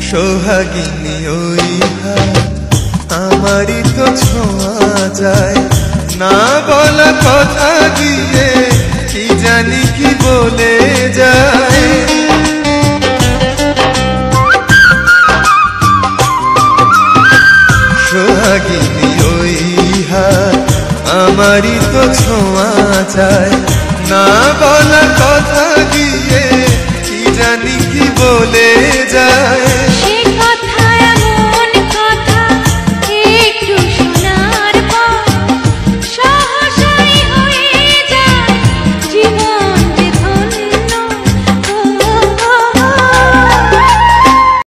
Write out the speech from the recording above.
সোহাগিনী ওই হাত আমারই তো ছোঁয়া যায়, না বলা কথা গিয়ে কি জানি কি বলে যায়। সোহাগিনী ওই হাত আমারই তো ছোঁয়া যায়, না বলা কথা